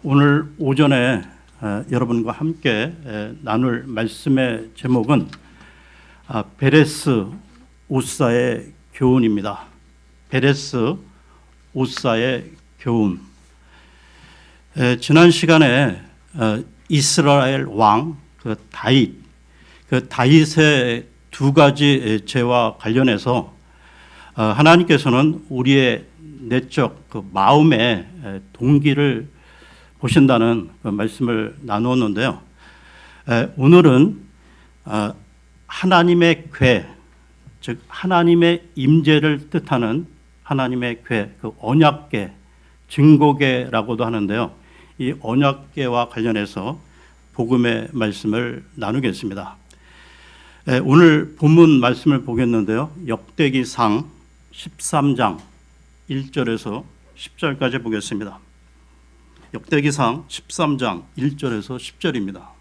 오늘 오전에 여러분과 함께 나눌 말씀의 제목은 베레스 우사의 교훈입니다. 베레스 우사의 교훈. 지난 시간에 이스라엘 왕 다윗의 두 가지 죄와 관련해서 하나님께서는 우리의 내적 마음의 동기를 보신다는 말씀을 나누었는데요. 오늘은 하나님의 궤, 즉 하나님의 임재를 뜻하는 하나님의 궤, 그 언약궤, 증거궤라고도 하는데요. 이 언약궤와 관련해서 복음의 말씀을 나누겠습니다. 오늘 본문 말씀을 보겠는데요. 역대기상 13장 1절에서 10절까지 보겠습니다. 역대기상 13장 1절에서 10절입니다.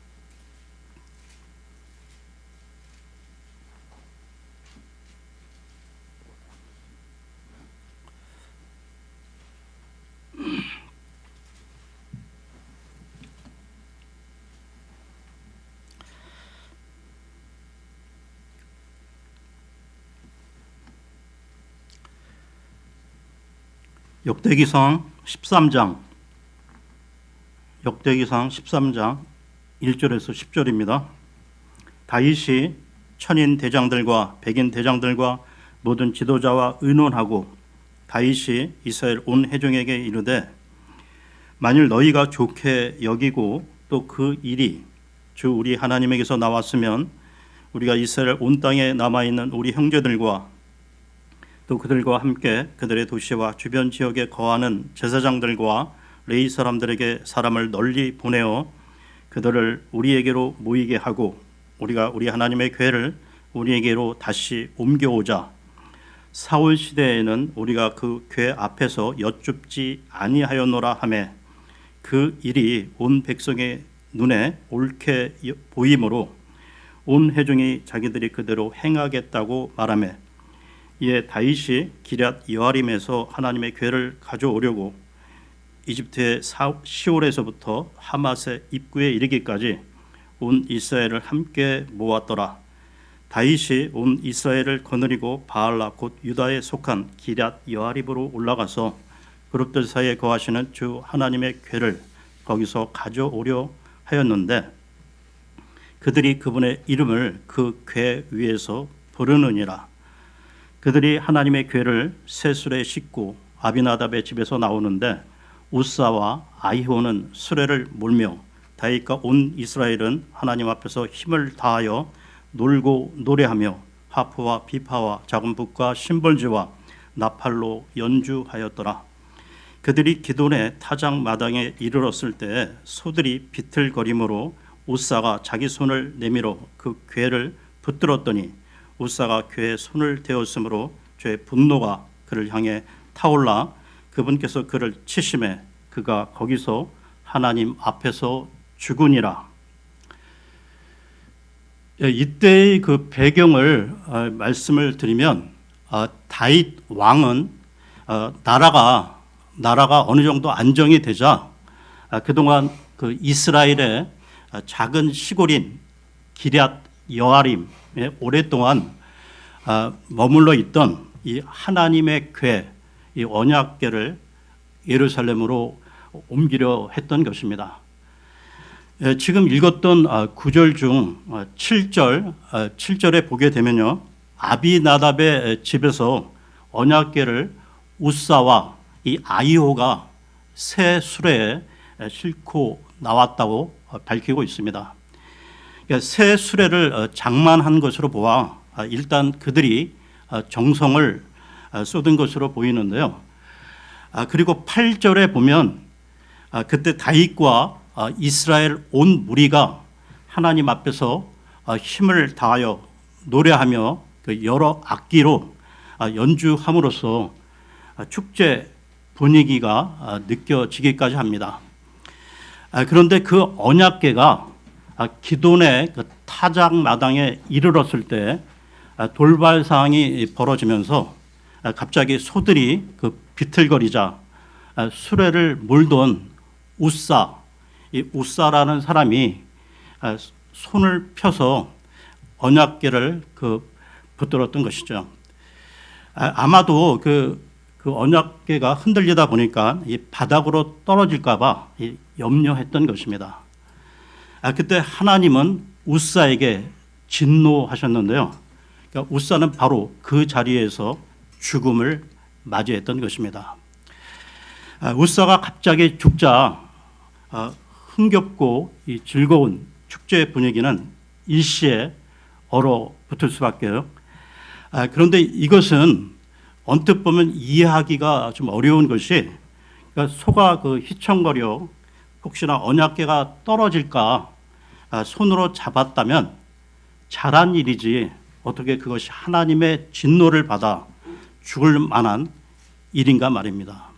역대기상 13장 1절에서 10절입니다. 다윗이 천인 대장들과 백인 대장들과 모든 지도자와 의논하고 다윗이 이스라엘 온 회중에게 이르되 만일 너희가 좋게 여기고 또 그 일이 주 우리 하나님에게서 나왔으면 우리가 이스라엘 온 땅에 남아있는 우리 형제들과 또 그들과 함께 그들의 도시와 주변 지역에 거하는 제사장들과 레위 사람들에게 사람을 널리 보내어 그들을 우리에게로 모이게 하고 우리가 우리 하나님의 궤를 우리에게로 다시 옮겨오자. 사울 시대에는 우리가 그 궤 앞에서 여쭙지 아니하였노라 하매 그 일이 온 백성의 눈에 옳게 보이므로 온 회중이 자기들이 그대로 행하겠다고 말하매 이에 다윗이 기럇 여아림에서 하나님의 궤를 가져오려고 이집트의 시올에서부터 하맛의 입구에 이르기까지 온 이스라엘을 함께 모았더라. 다윗이 온 이스라엘을 거느리고 바알라 곧 유다에 속한 기럇 여아림으로 올라가서 그룹들 사이에 거하시는 주 하나님의 궤를 거기서 가져오려 하였는데 그들이 그분의 이름을 그 궤 위에서 부르느니라. 그들이 하나님의 궤를 새 수레에 싣고 아비나답의 집에서 나오는데 우사와 아히오는 수레를 몰며 다윗과 온 이스라엘은 하나님 앞에서 힘을 다하여 놀고 노래하며 하프와 비파와 작은 북과 심벌지와 나팔로 연주하였더라. 그들이 기돈의 타작 마당에 이르렀을 때 소들이 비틀거림으로 우사가 자기 손을 내밀어 그 궤를 붙들었더니 우사가 궤에 손을 대었으므로 죄의 분노가 그를 향해 타올라 그분께서 그를 치심해 그가 거기서 하나님 앞에서 죽으니라. 이때의 그 배경을 말씀을 드리면 다윗 왕은 나라가 어느 정도 안정이 되자 그동안 그 이스라엘의 작은 시골인 기럇 여아림에 오랫동안 머물러 있던 이 하나님의 궤, 이 언약궤를 예루살렘으로 옮기려 했던 것입니다. 지금 읽었던 구절 중 7절에 보게 되면요, 아비나답의 집에서 언약궤를 우사와 이 아히오가 새 수레에 싣고 나왔다고 밝히고 있습니다. 새 수레를 장만한 것으로 보아 일단 그들이 정성을 쏟은 것으로 보이는데요. 그리고 8절에 보면 그때 다윗과 이스라엘 온 무리가 하나님 앞에서 힘을 다하여 노래하며 그 여러 악기로 연주함으로써 축제 분위기가 느껴지기까지 합니다. 그런데 그 언약궤가 기돈의 그 타작 마당에 이르렀을 때 돌발 상황이 벌어지면서 갑자기 소들이 그 비틀거리자 수레를 몰던 우사, 이 우사라는 사람이 손을 펴서 언약궤를 붙들었던 것이죠. 아마도 그 언약궤가 흔들리다 보니까 이 바닥으로 떨어질까봐 염려했던 것입니다. 그때 하나님은 우사에게 진노하셨는데요. 그러니까 우사는 바로 그 자리에서 죽음을 맞이했던 것입니다. 우사가 갑자기 죽자 흥겹고 이 즐거운 축제 분위기는 일시에 얼어붙을 수밖에요. 그런데 이것은 언뜻 보면 이해하기가 좀 어려운 것이, 그러니까 소가 휘청거려 혹시나 언약궤가 떨어질까 손으로 잡았다면 잘한 일이지 어떻게 그것이 하나님의 진노를 받아 죽을 만한 일인가 말입니다.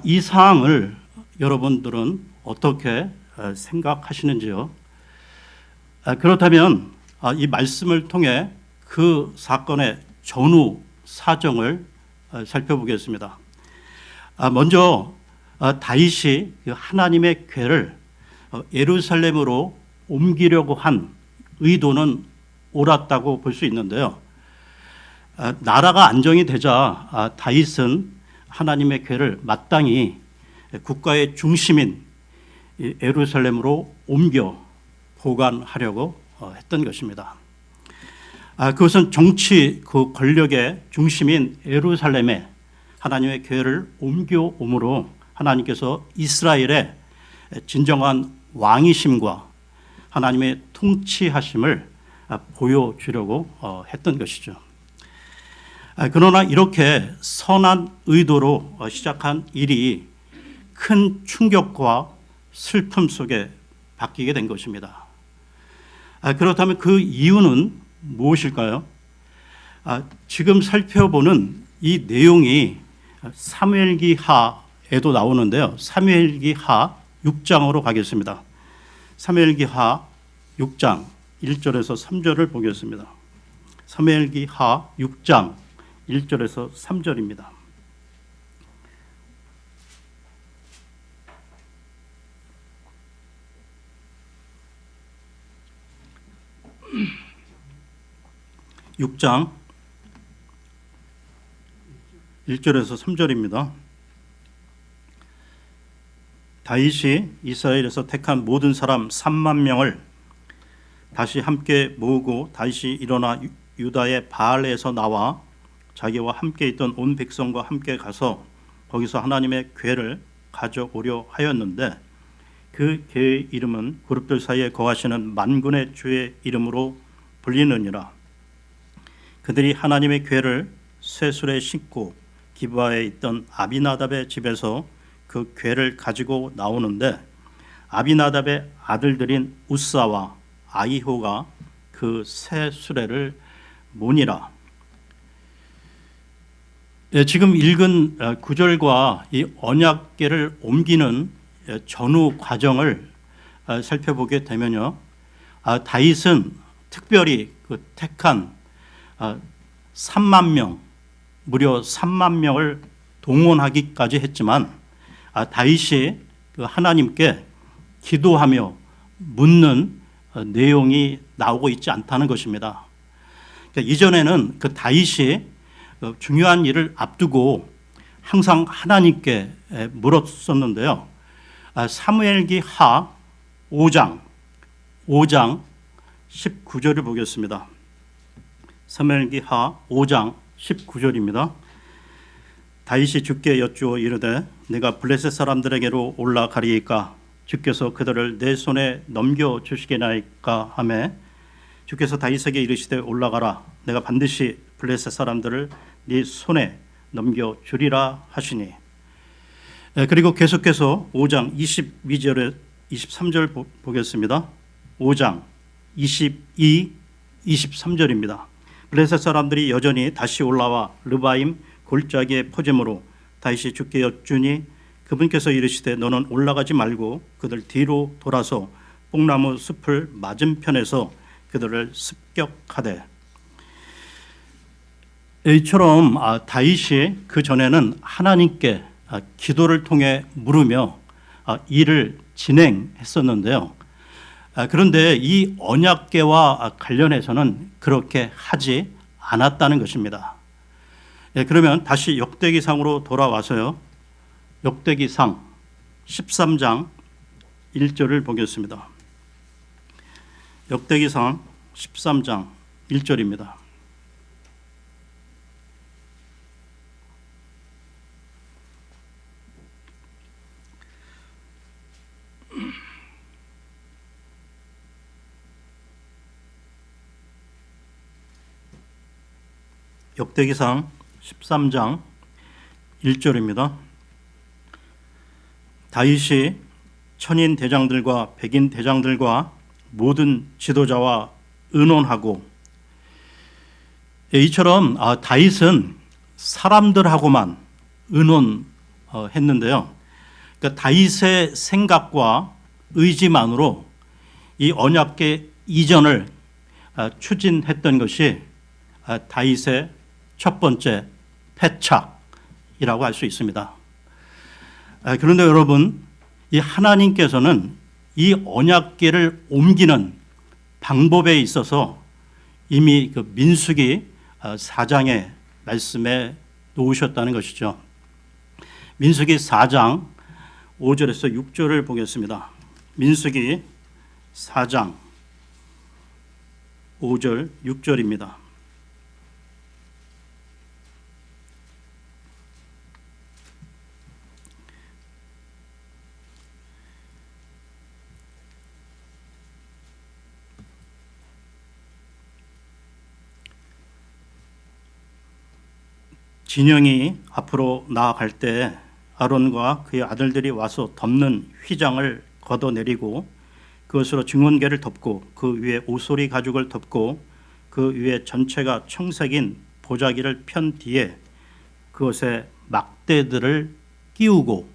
이 사항을 여러분들은 어떻게 생각하시는지요? 그렇다면 이 말씀을 통해 그 사건의 전후 사정을 살펴보겠습니다. 먼저 다윗이 하나님의 궤를 예루살렘으로 옮기려고 한 의도는 옳았다고 볼 수 있는데요. 나라가 안정이 되자 다윗은 하나님의 궤를 마땅히 국가의 중심인 예루살렘으로 옮겨 보관하려고 했던 것입니다. 그것은 정치 권력의 중심인 예루살렘에 하나님의 궤를 옮겨옴으로 하나님께서 이스라엘의 진정한 왕이심과 하나님의 통치하심을 보여주려고 했던 것이죠. 그러나 이렇게 선한 의도로 시작한 일이 큰 충격과 슬픔 속에 바뀌게 된 것입니다. 그렇다면 그 이유는 무엇일까요? 지금 살펴보는 이 내용이 사무엘기하에도 나오는데요. 사무엘기하 6장으로 가겠습니다. 사무엘기하 6장 1절에서 3절을 보겠습니다. 사무엘기하 6장 1절에서 3절입니다. (6장) 1절에서 3절입니다. 다윗이 이스라엘에서 택한 모든 사람 3만 명을 다시 함께 모으고 다윗이 일어나 유다의 바알에서 나와 자기와 함께 있던 온 백성과 함께 가서 거기서 하나님의 궤를 가져오려 하였는데 그 궤의 이름은 그룹들 사이에 거하시는 만군의 주의 이름으로 불리느니라. 그들이 하나님의 궤를 쇠술에 싣고 기브아에 있던 아비나답의 집에서 그 궤를 가지고 나오는데 아비나답의 아들들인 우사와 아히호가 그 쇠수레를 모니라. 지금 읽은 구절과 이 언약궤를 옮기는 전후 과정을 살펴보게 되면요, 다윗은 특별히 택한 3만 명, 무려 3만 명을 동원하기까지 했지만 다윗이 하나님께 기도하며 묻는 내용이 나오고 있지 않다는 것입니다. 그러니까 이전에는 다윗이 중요한 일을 앞두고 항상 하나님께 물었었는데요. 사무엘기하 5장 19절을 보겠습니다. 사무엘기하 5장 19절입니다. 다윗이 주께 여쭈어 이르되 내가 블레셋 사람들에게로 올라가리이까 주께서 그들을 내 손에 넘겨주시겠나이까 하매 주께서 다윗에게 이르시되 올라가라 내가 반드시 블레셋 사람들을 네 손에 넘겨주리라 하시니. 그리고 계속해서 5장 22절에 23절 보겠습니다. 5장 22, 23절입니다. 블레셋 사람들이 여전히 다시 올라와 르바임 골짜기의 포점으로 다윗이 주께 여쭈니 그분께서 이르시되 너는 올라가지 말고 그들 뒤로 돌아서 뽕나무 숲을 맞은편에서 그들을 습격하되. 이처럼 다윗이 그 전에는 하나님께 기도를 통해 물으며 일을 진행했었는데요. 그런데 이 언약궤와 관련해서는 그렇게 하지 않았다는 것입니다. 그러면 다시 역대기상으로 돌아와서요. 역대기상 13장 1절을 보겠습니다. 역대기상 13장 1절입니다. 역대기상 13장 1절입니다. 다윗이 천인 대장들과 백인 대장들과 모든 지도자와 의논하고, 이처럼 다윗은 사람들하고만 의논했는데요. 그러니까 다윗의 생각과 의지만으로 이 언약궤 이전을 추진했던 것이 다윗의 첫 번째 패착이라고 할 수 있습니다. 그런데 여러분, 이 하나님께서는 이 언약궤를 옮기는 방법에 있어서 이미 그 민수기 4장의 말씀에 놓으셨다는 것이죠. 민수기 4장 5절에서 6절을 보겠습니다. 민수기 4장 5절 6절입니다. 진영이 앞으로 나아갈 때 아론과 그의 아들들이 와서 덮는 휘장을 걷어내리고 그것으로 증언궤를 덮고 그 위에 오소리 가죽을 덮고 그 위에 전체가 청색인 보자기를 편 뒤에 그것에 막대들을 끼우고,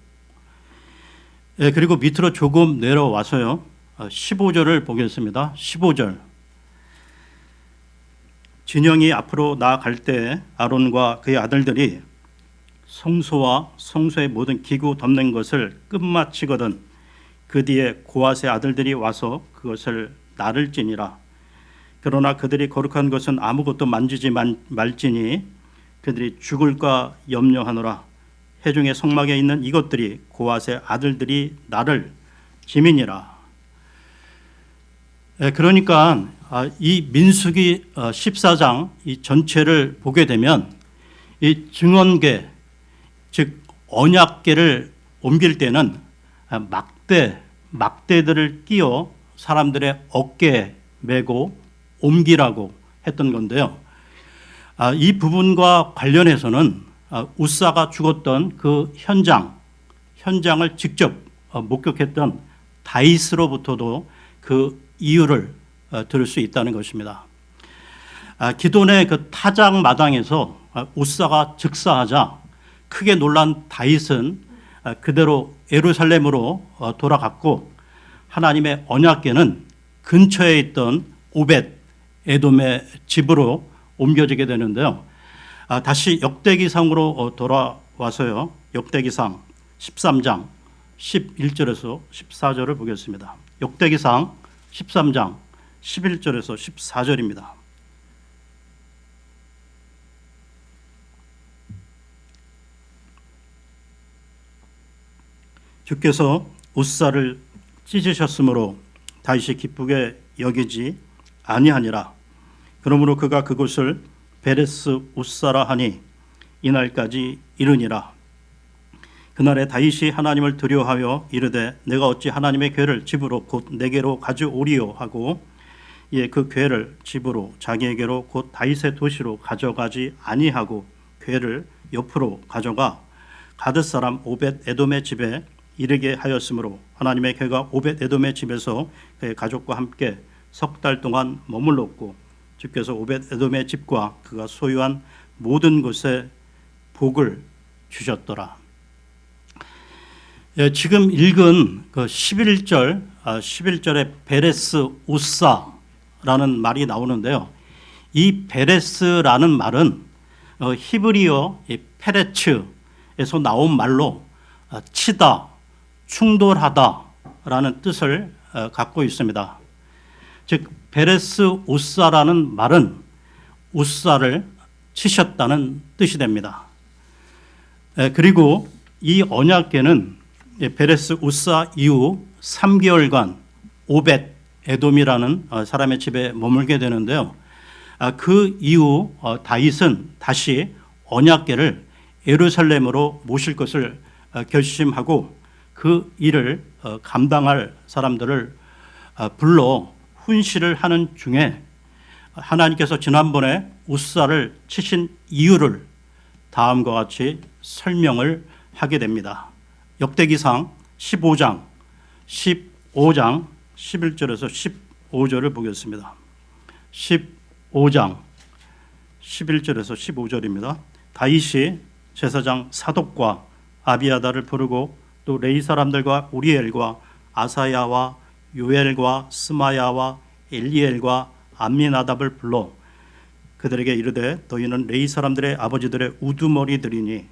그리고 밑으로 조금 내려와서요. 15절을 보겠습니다. 15절. 진영이 앞으로 나아갈 때 아론과 그의 아들들이 성소와 성소의 모든 기구 덮는 것을 끝마치거든 그 뒤에 고앗의 아들들이 와서 그것을 나를지니라. 그러나 그들이 거룩한 것은 아무것도 만지지 말지니 그들이 죽을까 염려하노라. 회중의 성막에 있는 이것들이 고앗의 아들들이 나를 지민이라. 그러니까 이 민수기 14장 이 전체를 보게 되면 이 증언궤, 즉 언약궤를 옮길 때는 막대들을 끼워 사람들의 어깨에 메고 옮기라고 했던 건데요. 이 부분과 관련해서는 우사가 죽었던 그 현장을 직접 목격했던 다윗으로부터도 그 이유를 들을 수 있다는 것입니다. 기돈의 그 타작 마당에서 우사가 즉사하자 크게 놀란 다윗은 그대로 예루살렘으로 돌아갔고 하나님의 언약궤는 근처에 있던 오벳 에돔의 집으로 옮겨지게 되는데요. 다시 역대기상으로 돌아와서요. 역대기상 13장 11절에서 14절을 보겠습니다. 역대기상 13장 11절에서 14절입니다. 주께서 우사를 찢으셨으므로 다윗이 기쁘게 여기지 아니하니라. 그러므로 그가 그곳을 베레스 우사라 하니 이날까지 이르니라. 그날에 다윗이 하나님을 두려워하여 이르되 내가 어찌 하나님의 궤를 집으로 곧 내게로 가져오리요 하고 그 궤를 집으로 자기에게로 곧 다윗의 도시로 가져가지 아니하고 궤를 옆으로 가져가 가드 사람 오벳 에돔의 집에 이르게 하였으므로 하나님의 궤가 오벳 에돔의 집에서 그의 가족과 함께 석 달 동안 머물렀고 주께서 오벳 에돔의 집과 그가 소유한 모든 곳에 복을 주셨더라. 지금 읽은 그 11절에 베레스 우사라는 말이 나오는데요. 이 베레스라는 말은 히브리어 페레츠에서 나온 말로 치다, 충돌하다라는 뜻을 갖고 있습니다. 즉 베레스 우사라는 말은 우사를 치셨다는 뜻이 됩니다. 그리고 이 언약궤는 베레스 우사 이후 3개월간 오벳 에돔이라는 사람의 집에 머물게 되는데요. 그 이후 다윗은 다시 언약궤를 예루살렘으로 모실 것을 결심하고 그 일을 감당할 사람들을 불러 훈시를 하는 중에 하나님께서 지난번에 우사를 치신 이유를 다음과 같이 설명을 하게 됩니다. 역대기상 15장 11절에서 15절을 보겠습니다. 15장 11절에서 15절입니다. 다윗이 제사장 사독과 아비아다를 부르고 또 레위 사람들과 우리엘과 아사야와 요엘과 스마야와 엘리엘과 암미나답을 불러 그들에게 이르되 너희는 레위 사람들의 아버지들의 우두머리들이니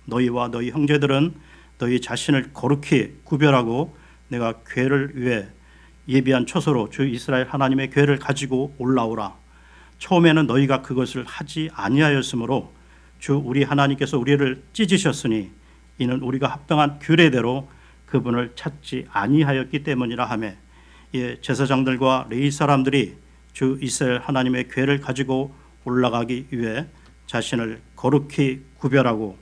너희와 너희 형제들은 너희 자신을 거룩히 구별하고 내가 궤를 위해 예비한 처소로 주 이스라엘 하나님의 궤를 가지고 올라오라. 처음에는 너희가 그것을 하지 아니하였으므로 주 우리 하나님께서 우리를 찢으셨으니 이는 우리가 합당한 규례대로 그분을 찾지 아니하였기 때문이라 하며 제사장들과 레위 사람들이 주 이스라엘 하나님의 궤를 가지고 올라가기 위해 자신을 거룩히 구별하고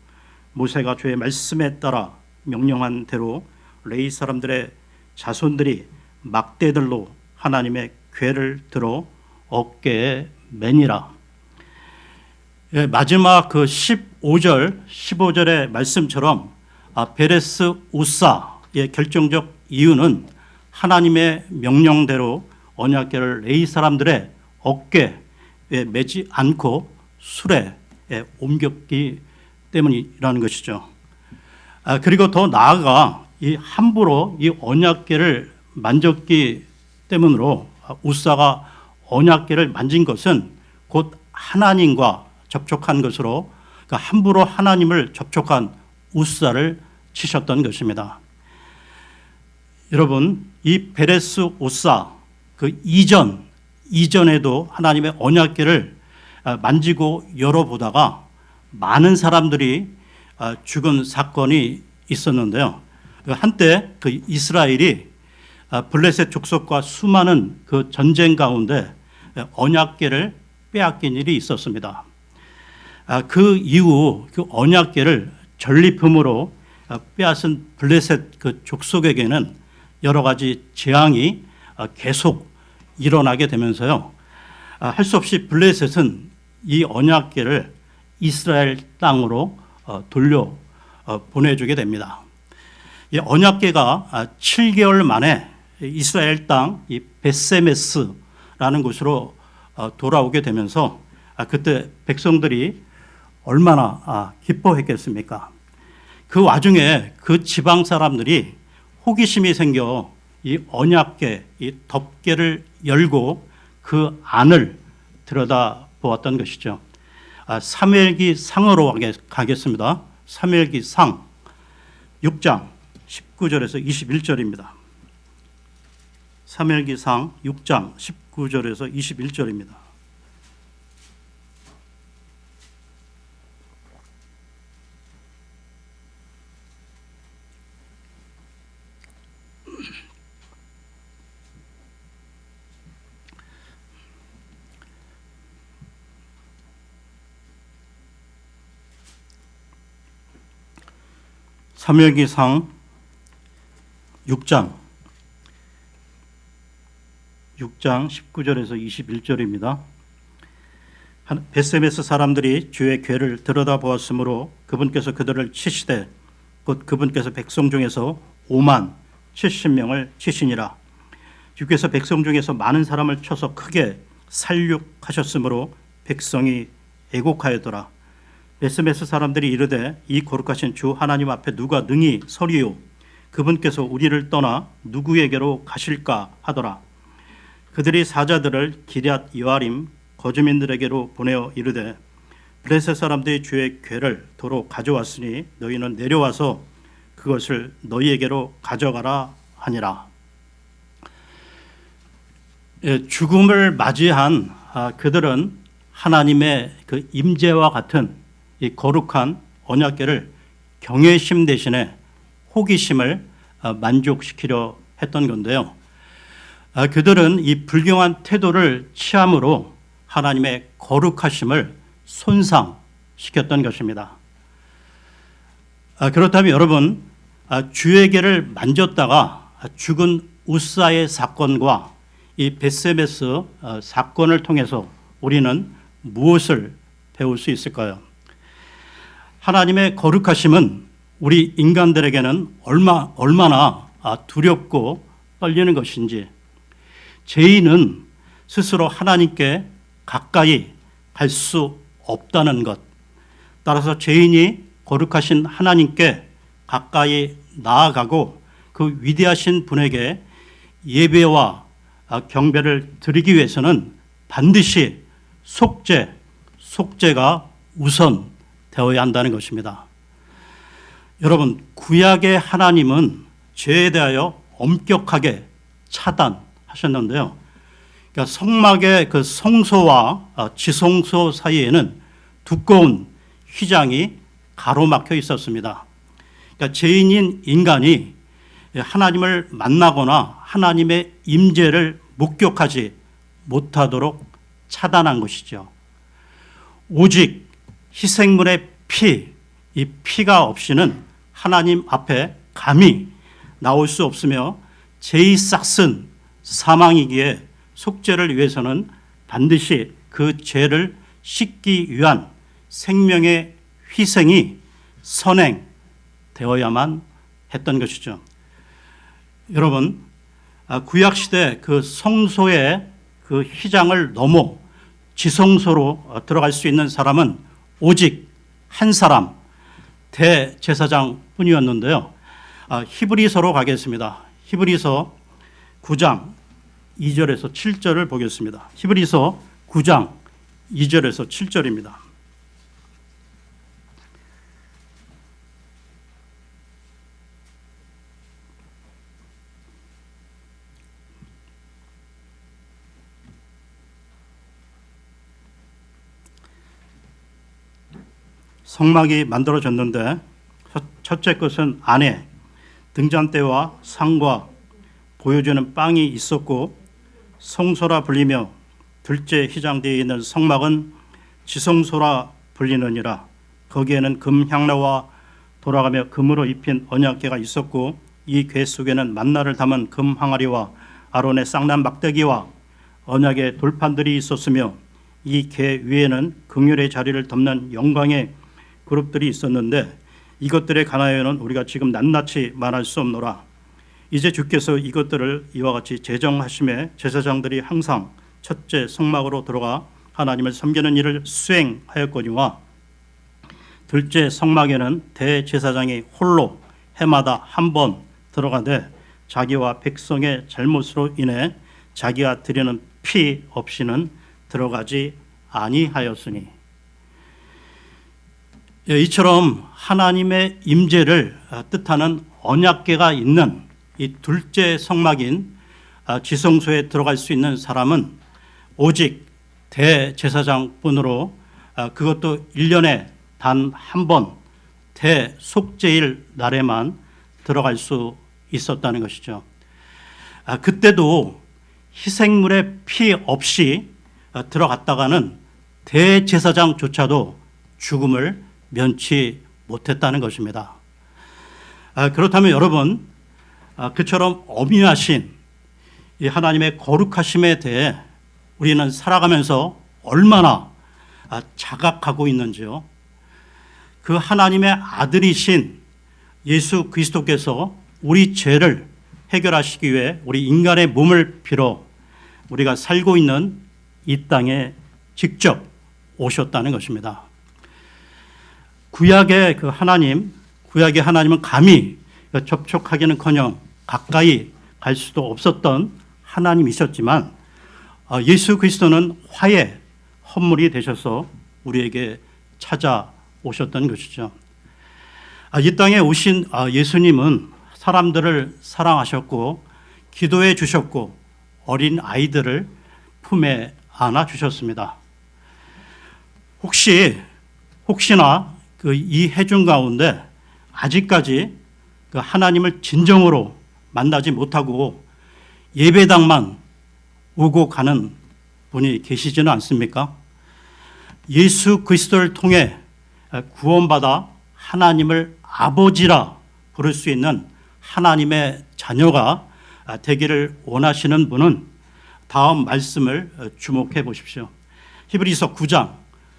모세가 주의 말씀에 따라 명령한 대로 레위 사람들의 자손들이 막대들로 하나님의 궤를 들어 어깨에 매니라. 마지막 그 15절, 15절의 말씀처럼 베레스 우사의 결정적 이유는 하나님의 명령대로 언약궤를 레위 사람들의 어깨에 매지 않고 수레에 옮겼기 때문이라는 것이죠. 그리고 더 나아가 이 함부로 이 언약궤를 만졌기 때문으로 우사가 언약궤를 만진 것은 곧 하나님과 접촉한 것으로 함부로 하나님을 접촉한 우사를 치셨던 것입니다. 여러분, 이 베레스 우사 그 이전에도 하나님의 언약궤를 만지고 열어보다가 많은 사람들이 죽은 사건이 있었는데요. 한때 그 이스라엘이 블레셋 족속과 수많은 그 전쟁 가운데 언약궤를 빼앗긴 일이 있었습니다. 그 이후 그 언약궤를 전리품으로 빼앗은 블레셋 그 족속에게는 여러 가지 재앙이 계속 일어나게 되면서요. 할 수 없이 블레셋은 이 언약궤를 이스라엘 땅으로 돌려 보내주게 됩니다. 이 언약궤가 7개월 만에 이스라엘 땅 이 벳세메스라는 곳으로 돌아오게 되면서 그때 백성들이 얼마나 기뻐했겠습니까? 그 와중에 그 지방 사람들이 호기심이 생겨 이 언약궤, 이 덮개를 열고 그 안을 들여다 보았던 것이죠. 사무엘기 상으로 가겠습니다. 사무엘기 상 6장 19절에서 21절입니다. 사무엘기 상 6장 19절에서 21절입니다. 사무엘기상 6장 19절에서 21절입니다. 벳세메스 사람들이 주의 궤를 들여다보았으므로 그분께서 그들을 치시되 곧 그분께서 백성 중에서 5만 70명을 치시니라. 주께서 백성 중에서 많은 사람을 쳐서 크게 살육하셨으므로 백성이 애곡하였더라. 벳세메스 사람들이 이르되 이 거룩하신 주 하나님 앞에 누가 능히 서리요 그분께서 우리를 떠나 누구에게로 가실까 하더라. 그들이 사자들을 기럇 여아림 거주민들에게로 보내어 이르되 블레셋 사람들이 주의 궤를 도로 가져왔으니 너희는 내려와서 그것을 너희에게로 가져가라 하니라. 죽음을 맞이한 그들은 하나님의 그 임재와 같은 이 거룩한 언약궤를 경외심 대신에 호기심을 만족시키려 했던 건데요. 그들은 이 불경한 태도를 취함으로 하나님의 거룩하심을 손상시켰던 것입니다. 그렇다면 여러분, 주의 궤를 만졌다가 죽은 우사의 사건과 이 벳세메스 사건을 통해서 우리는 무엇을 배울 수 있을까요? 하나님의 거룩하심은 우리 인간들에게는 얼마나 두렵고 떨리는 것인지, 죄인은 스스로 하나님께 가까이 갈 수 없다는 것, 따라서 죄인이 거룩하신 하나님께 가까이 나아가고 그 위대하신 분에게 예배와 경배를 드리기 위해서는 반드시 속죄가 우선 되어야 한다는 것입니다. 여러분, 구약의 하나님은 죄에 대하여 엄격하게 차단하셨는데요. 그러니까 성막의 그 성소와 지성소 사이에는 두꺼운 휘장이 가로막혀 있었습니다. 그러니까 죄인인 인간이 하나님을 만나거나 하나님의 임재를 목격하지 못하도록 차단한 것이죠. 오직 희생물의 이 피가 없이는 하나님 앞에 감히 나올 수 없으며 죄의 싹슨 사망이기에 속죄를 위해서는 반드시 그 죄를 씻기 위한 생명의 희생이 선행되어야만 했던 것이죠. 여러분, 구약시대 그 성소의 그 휘장을 넘어 지성소로 들어갈 수 있는 사람은 오직 한 사람, 대제사장 뿐이었는데요. 히브리서로 가겠습니다. 히브리서 9장 2절에서 7절을 보겠습니다. 히브리서 9장 2절에서 7절입니다. 성막이 만들어졌는데 첫째 것은 안에 등잔대와 상과 보여주는 빵이 있었고, 성소라 불리며 둘째 휘장되어 있는 성막은 지성소라 불리느니라. 거기에는 금 향로와 돌아가며 금으로 입힌 언약궤가 있었고, 이 궤 속에는 만나를 담은 금 항아리와 아론의 쌍난 막대기와 언약의 돌판들이 있었으며, 이 궤 위에는 긍휼의 자리를 덮는 영광의 그룹들이 있었는데, 이것들에 관하여는 우리가 지금 낱낱이 말할 수 없노라. 이제 주께서 이것들을 이와 같이 제정하심에 제사장들이 항상 첫째 성막으로 들어가 하나님을 섬기는 일을 수행하였거니와, 둘째 성막에는 대제사장이 홀로 해마다 한 번 들어가되 자기와 백성의 잘못으로 인해 자기가 드리는 피 없이는 들어가지 아니하였으니. 이처럼 하나님의 임재를 뜻하는 언약궤가 있는 이 둘째 성막인 지성소에 들어갈 수 있는 사람은 오직 대제사장뿐으로, 그것도 1년에 단 한 번 대속죄일 날에만 들어갈 수 있었다는 것이죠. 그때도 희생물의 피 없이 들어갔다가는 대제사장조차도 죽음을 면치 못했다는 것입니다. 그렇다면 여러분, 그처럼 엄위하신 이 하나님의 거룩하심에 대해 우리는 살아가면서 얼마나 자각하고 있는지요. 그 하나님의 아들이신 예수 그리스도께서 우리 죄를 해결하시기 위해 우리 인간의 몸을 빌어 우리가 살고 있는 이 땅에 직접 오셨다는 것입니다. 구약의 하나님은 감히 접촉하기는커녕 가까이 갈 수도 없었던 하나님이셨지만, 예수 그리스도는 화의 헌물이 되셔서 우리에게 찾아오셨던 것이죠. 이 땅에 오신 예수님은 사람들을 사랑하셨고 기도해 주셨고 어린 아이들을 품에 안아 주셨습니다. 혹시나 이 해중 가운데 아직까지 하나님을 진정으로 만나지 못하고 예배당만 오고 가는 분이 계시지는 않습니까? 예수 그리스도를 통해 구원받아 하나님을 아버지라 부를 수 있는 하나님의 자녀가 되기를 원하시는 분은 다음 말씀을 주목해 보십시오. 히브리서 9장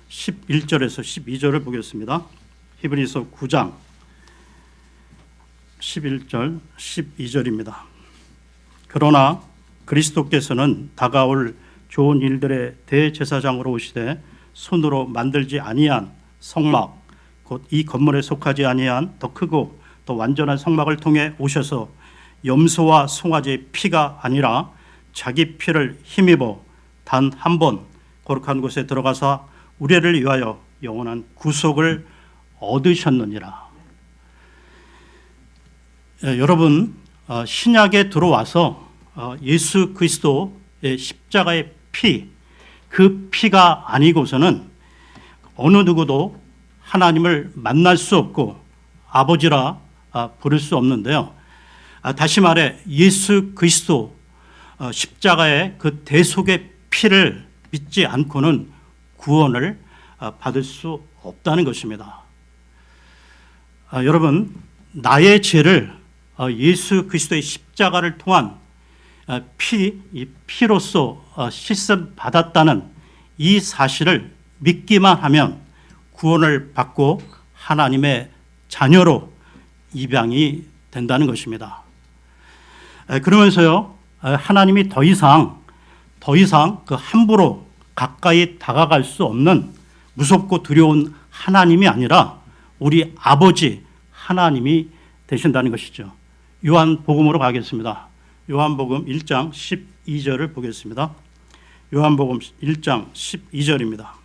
11절에서 12절을 보겠습니다. 히브리서 9장 11절 12절입니다. 그러나 그리스도께서는 다가올 좋은 일들의 대제사장으로 오시되 손으로 만들지 아니한 성막 곧 이 건물에 속하지 아니한 더 크고 더 완전한 성막을 통해 오셔서 염소와 송아지의 피가 아니라 자기 피를 힘입어 단 한 번 거룩한 곳에 들어가사 우리를 위하여 영원한 구속을 얻으셨느니라. 여러분, 신약에 들어와서 예수 그리스도의 십자가의 피, 그 피가 아니고서는 어느 누구도 하나님을 만날 수 없고 아버지라 부를 수 없는데요. 다시 말해 예수 그리스도 십자가의 그 대속의 피를 믿지 않고는 구원을 받을 수 없다는 것입니다. 여러분, 나의 죄를 예수 그리스도의 십자가를 통한 피로써 씻음 받았다는 이 사실을 믿기만 하면 구원을 받고 하나님의 자녀로 입양이 된다는 것입니다. 그러면서요, 하나님이 더 이상 그 함부로 가까이 다가갈 수 없는 무섭고 두려운 하나님이 아니라 우리 아버지 하나님이 되신다는 것이죠. 요한복음으로 가겠습니다. 요한복음 1장 12절을 보겠습니다. 요한복음 1장 12절입니다.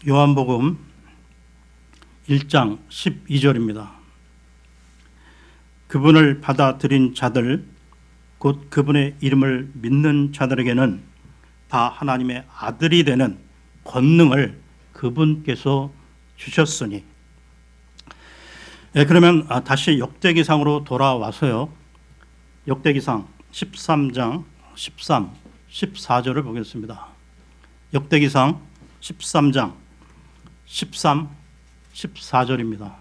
요한복음 1장 12절입니다. 그분을 받아들인 자들 곧 그분의 이름을 믿는 자들에게는 다 하나님의 아들이 되는 권능을 그분께서 주셨으니. 그러면 다시 역대기상으로 돌아와서요. 역대기상 13장 13, 14절을 보겠습니다. 역대기상 13장 13, 14절입니다.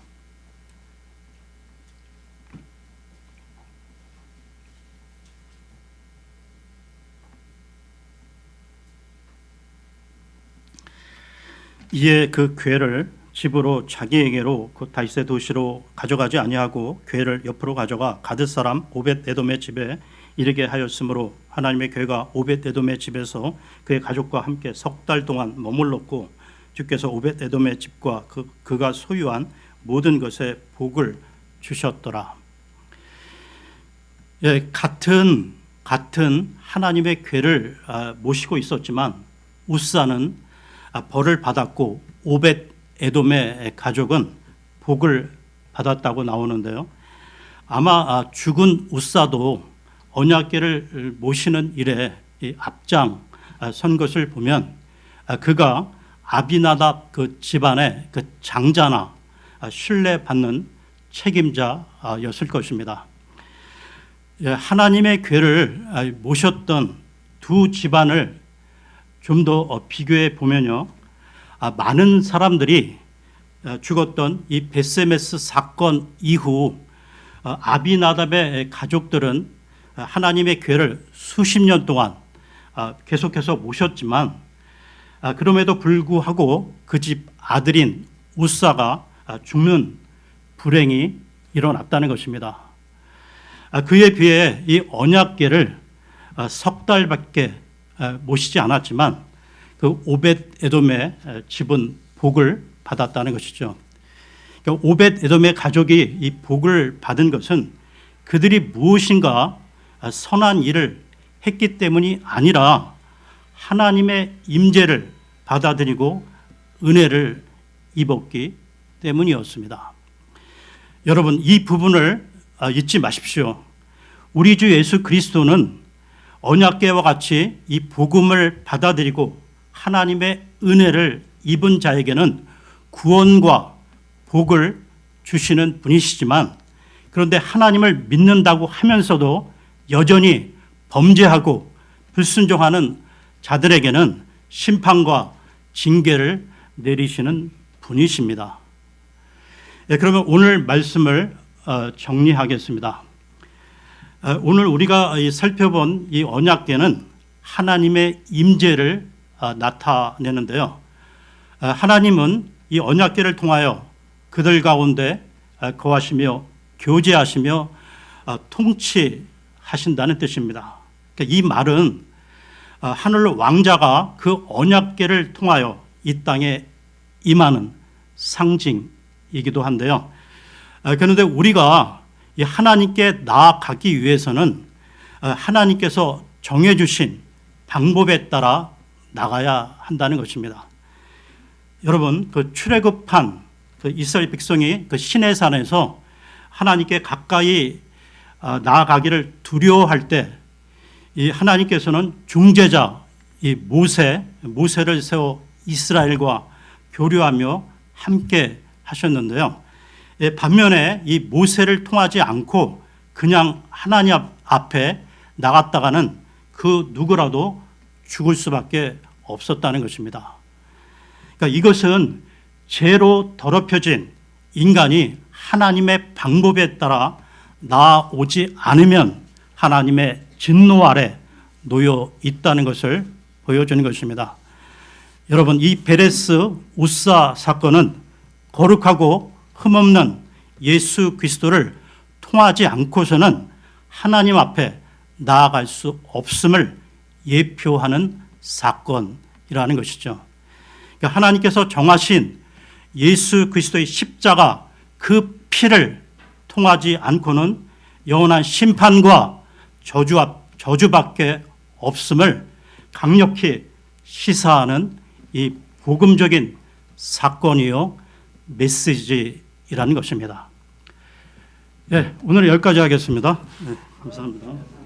이에 그 궤를 집으로 자기에게로 그 다윗의 도시로 가져가지 아니하고 궤를 옆으로 가져가 가드 사람 오벳 에돔의 집에 이르게 하였으므로 하나님의 궤가 오벳 에돔의 집에서 그의 가족과 함께 석 달 동안 머물렀고 주께서 오벳 에돔의 집과 그가 소유한 모든 것에 복을 주셨더라. 같은 하나님의 궤를 모시고 있었지만 우사는 벌을 받았고 오벳 에돔의 가족은 복을 받았다고 나오는데요. 아마 죽은 우사도 언약궤를 모시는 일에 앞장 선 것을 보면 그가 아비나답 그 집안의 그 장자나 신뢰받는 책임자였을 것입니다. 하나님의 궤를 모셨던 두 집안을 좀 더 비교해 보면요, 많은 사람들이 죽었던 이 벳세메스 사건 이후 아비나답의 가족들은 하나님의 궤를 수십 년 동안 계속해서 모셨지만 그럼에도 불구하고 그 집 아들인 우사가 죽는 불행이 일어났다는 것입니다. 그에 비해 이 언약궤를 석 달밖에 모시지 않았지만 그 오벳 에돔의 집은 복을 받았다는 것이죠. 오벳 에돔의 가족이 이 복을 받은 것은 그들이 무엇인가 선한 일을 했기 때문이 아니라 하나님의 임재를 받아들이고 은혜를 입었기 때문이었습니다. 여러분, 이 부분을 잊지 마십시오. 우리 주 예수 그리스도는 언약궤와 같이 이 복음을 받아들이고 하나님의 은혜를 입은 자에게는 구원과 복을 주시는 분이시지만, 그런데 하나님을 믿는다고 하면서도 여전히 범죄하고 불순종하는 자들에게는 심판과 징계를 내리시는 분이십니다. 그러면 오늘 말씀을 정리하겠습니다. 오늘 우리가 살펴본 이 언약궤는 하나님의 임재를 나타내는데요. 하나님은 이 언약궤를 통하여 그들 가운데 거하시며 교제하시며 통치하신다는 뜻입니다. 그러니까 이 말은 하늘 왕자가 그 언약궤를 통하여 이 땅에 임하는 상징이기도 한데요. 그런데 우리가 이 하나님께 나아가기 위해서는 하나님께서 정해주신 방법에 따라 나가야 한다는 것입니다. 여러분, 그 출애굽한 그 이스라엘 백성이 그 시내산에서 하나님께 가까이 나아가기를 두려워할 때 이 하나님께서는 중재자 이 모세를 세워 이스라엘과 교류하며 함께 하셨는데요. 반면에 이 모세를 통하지 않고 그냥 하나님 앞에 나갔다가는 그 누구라도 죽을 수밖에 없었다는 것입니다. 그러니까 이것은 죄로 더럽혀진 인간이 하나님의 방법에 따라 나아오지 않으면 하나님의 진노 아래 놓여 있다는 것을 보여주는 것입니다. 여러분, 이 베레스 우사 사건은 거룩하고 흠없는 예수 그리스도를 통하지 않고서는 하나님 앞에 나아갈 수 없음을 예표하는 사건이라는 것이죠. 그러니까 하나님께서 정하신 예수 그리스도의 십자가 그 피를 통하지 않고는 영원한 심판과 저주밖에 없음을 강력히 시사하는 이 복음적인 사건이요 메시지라는 것입니다. 네, 오늘 여기까지 하겠습니다. 네, 감사합니다.